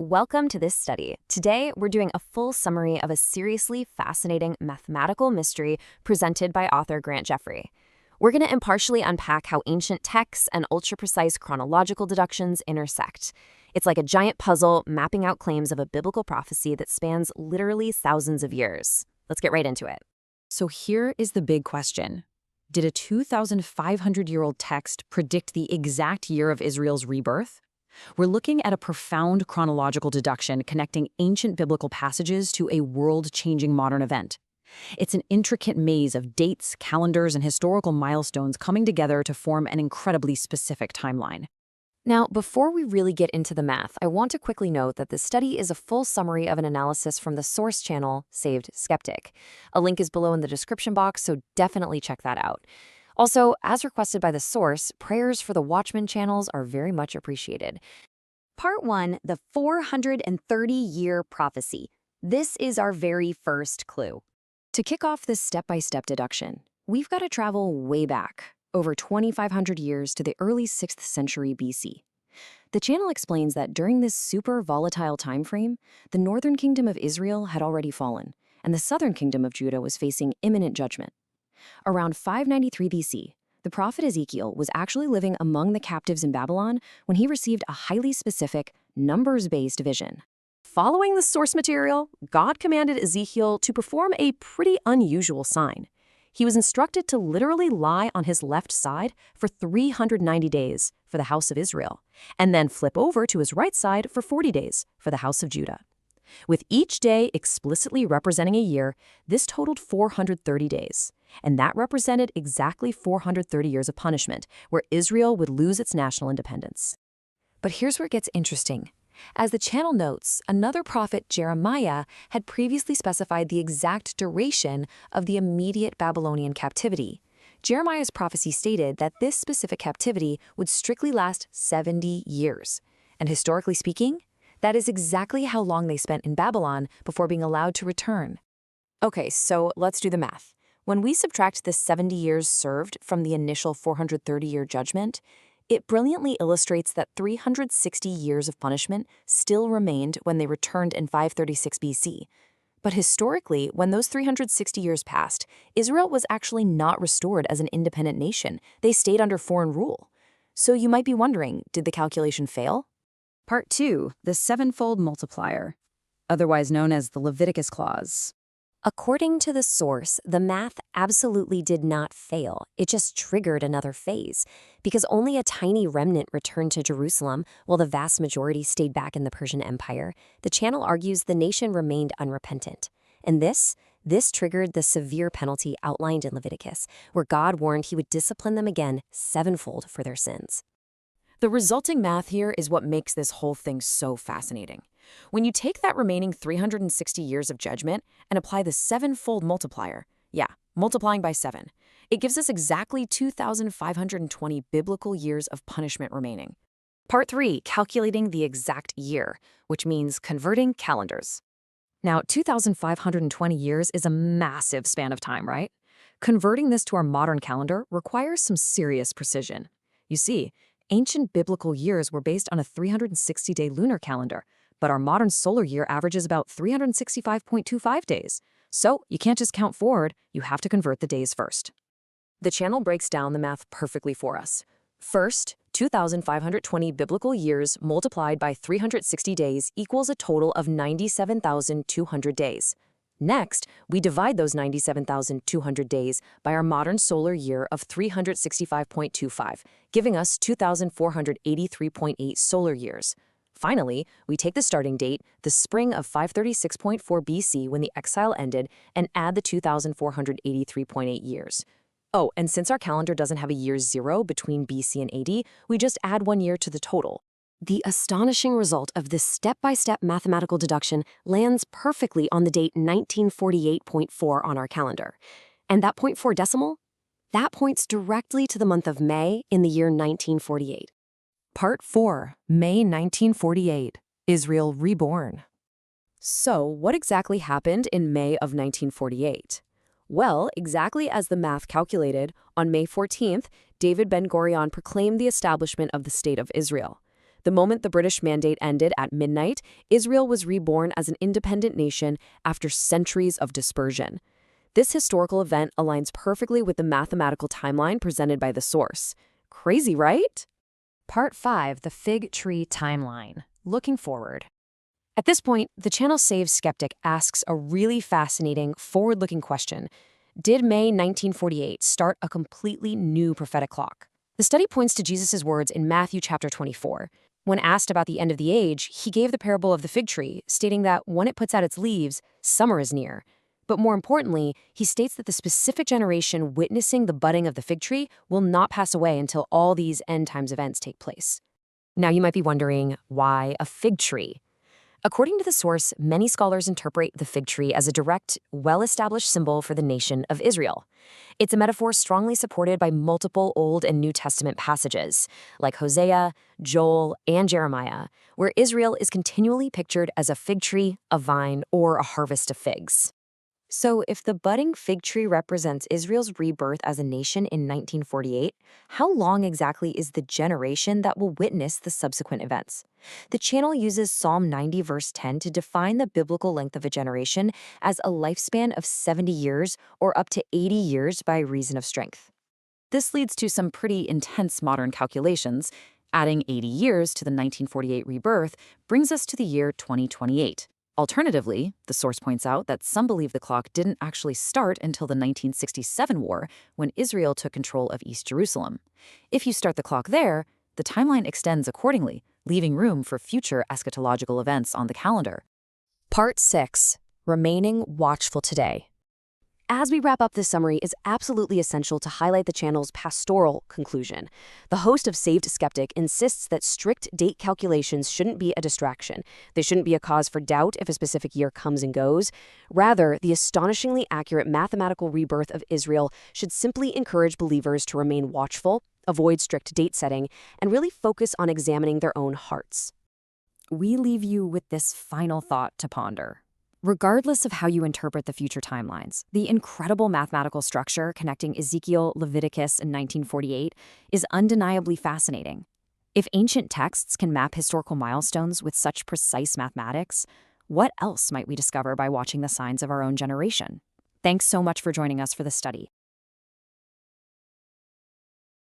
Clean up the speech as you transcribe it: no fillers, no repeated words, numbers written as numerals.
welcome to this study. Today, we're doing a full summary of a seriously fascinating mathematical mystery presented by author Grant Jeffrey. We're going to impartially unpack how ancient texts and ultra-precise chronological deductions intersect. It's like a giant puzzle mapping out claims of a biblical prophecy that spans literally thousands of years. Let's get right into it. So here is the big question. Did a 2,500-year-old text predict the exact year of Israel's rebirth? We're looking at a profound chronological deduction connecting ancient biblical passages to a world-changing modern event. It's an intricate maze of dates, calendars, and historical milestones coming together to form an incredibly specific timeline. Now, before we really get into the math, I want to quickly note that this study is a full summary of an analysis from the source channel, Saved Skeptic. A link is below in the description box, so definitely check that out. Also, as requested by the source, prayers for the Watchmen channels are very much appreciated. Part 1, the 430-year prophecy. This is our very first clue. To kick off this step-by-step deduction, we've got to travel way back, over 2,500 years to the early 6th century BC. The channel explains that during this super volatile time frame, the northern kingdom of Israel had already fallen, and the southern kingdom of Judah was facing imminent judgment. Around 593 BC, the prophet Ezekiel was actually living among the captives in Babylon when he received a highly specific, numbers-based vision. Following the source material, God commanded Ezekiel to perform a pretty unusual sign. He was instructed to literally lie on his left side for 390 days for the house of Israel, and then flip over to his right side for 40 days for the house of Judah. With each day explicitly representing a year, this totaled 430 days, and that represented exactly 430 years of punishment, where Israel would lose its national independence. But here's where it gets interesting. As the channel notes, another prophet, Jeremiah, had previously specified the exact duration of the immediate Babylonian captivity. Jeremiah's prophecy stated that this specific captivity would strictly last 70 years. And historically speaking, that is exactly how long they spent in Babylon before being allowed to return. Okay, so let's do the math. When we subtract the 70 years served from the initial 430-year judgment, it brilliantly illustrates that 360 years of punishment still remained when they returned in 536 BC. But historically, when those 360 years passed, Israel was actually not restored as an independent nation. They stayed under foreign rule. So you might be wondering, did the calculation fail? Part 2, the sevenfold multiplier, otherwise known as the Leviticus clause. According to the source, the math absolutely did not fail. It just triggered another phase. Because only a tiny remnant returned to Jerusalem, while the vast majority stayed back in the Persian Empire, the channel argues the nation remained unrepentant. And this triggered the severe penalty outlined in Leviticus, where God warned he would discipline them again sevenfold for their sins. The resulting math here is what makes this whole thing so fascinating. When you take that remaining 360 years of judgment and apply the sevenfold multiplier, multiplying by 7, it gives us exactly 2,520 biblical years of punishment remaining. Part 3, calculating the exact year, which means converting calendars. Now, 2,520 years is a massive span of time, right? Converting this to our modern calendar requires some serious precision. You see, ancient biblical years were based on a 360-day lunar calendar, but our modern solar year averages about 365.25 days. So you can't just count forward, you have to convert the days first. The channel breaks down the math perfectly for us. First, 2,520 biblical years multiplied by 360 days equals a total of 97,200 days. Next, we divide those 97,200 days by our modern solar year of 365.25, giving us 2,483.8 solar years. Finally, we take the starting date, the spring of 536.4 BC when the exile ended, and add the 2,483.8 years. Oh, and since our calendar doesn't have a year 0 between BC and AD, we just add 1 year to the total. The astonishing result of this step-by-step mathematical deduction lands perfectly on the date 1948.4 on our calendar. And that .4 decimal? That points directly to the month of May in the year 1948. Part 4, May 1948, Israel reborn. So, what exactly happened in May of 1948? Well, exactly as the math calculated, on May 14th, David Ben-Gurion proclaimed the establishment of the State of Israel. The moment the British Mandate ended at midnight, Israel was reborn as an independent nation after centuries of dispersion. This historical event aligns perfectly with the mathematical timeline presented by the source. Crazy, right? Part 5, the Fig Tree Timeline. Looking forward. At this point, the channel's Saved Skeptic asks a really fascinating, forward-looking question. Did May 1948 start a completely new prophetic clock? The study points to Jesus' words in Matthew chapter 24. When asked about the end of the age, he gave the parable of the fig tree, stating that when it puts out its leaves, summer is near. But more importantly, he states that the specific generation witnessing the budding of the fig tree will not pass away until all these end times events take place. Now you might be wondering, why a fig tree? According to the source, many scholars interpret the fig tree as a direct, well-established symbol for the nation of Israel. It's a metaphor strongly supported by multiple Old and New Testament passages, like Hosea, Joel, and Jeremiah, where Israel is continually pictured as a fig tree, a vine, or a harvest of figs. So if the budding fig tree represents Israel's rebirth as a nation in 1948, how long exactly is the generation that will witness the subsequent events? The channel uses Psalm 90 verse 10 to define the biblical length of a generation as a lifespan of 70 years or up to 80 years by reason of strength. This leads to some pretty intense modern calculations. Adding 80 years to the 1948 rebirth brings us to the year 2028. Alternatively, the source points out that some believe the clock didn't actually start until the 1967 war, when Israel took control of East Jerusalem. If you start the clock there, the timeline extends accordingly, leaving room for future eschatological events on the calendar. Part 6. Remaining watchful today. As we wrap up this summary, it's absolutely essential to highlight the channel's pastoral conclusion. The host of Saved Skeptic insists that strict date calculations shouldn't be a distraction. They shouldn't be a cause for doubt if a specific year comes and goes. Rather, the astonishingly accurate mathematical rebirth of Israel should simply encourage believers to remain watchful, avoid strict date setting, and really focus on examining their own hearts. We leave you with this final thought to ponder. Regardless of how you interpret the future timelines, the incredible mathematical structure connecting Ezekiel, Leviticus, and 1948 is undeniably fascinating. If ancient texts can map historical milestones with such precise mathematics, what else might we discover by watching the signs of our own generation? Thanks so much for joining us for this study.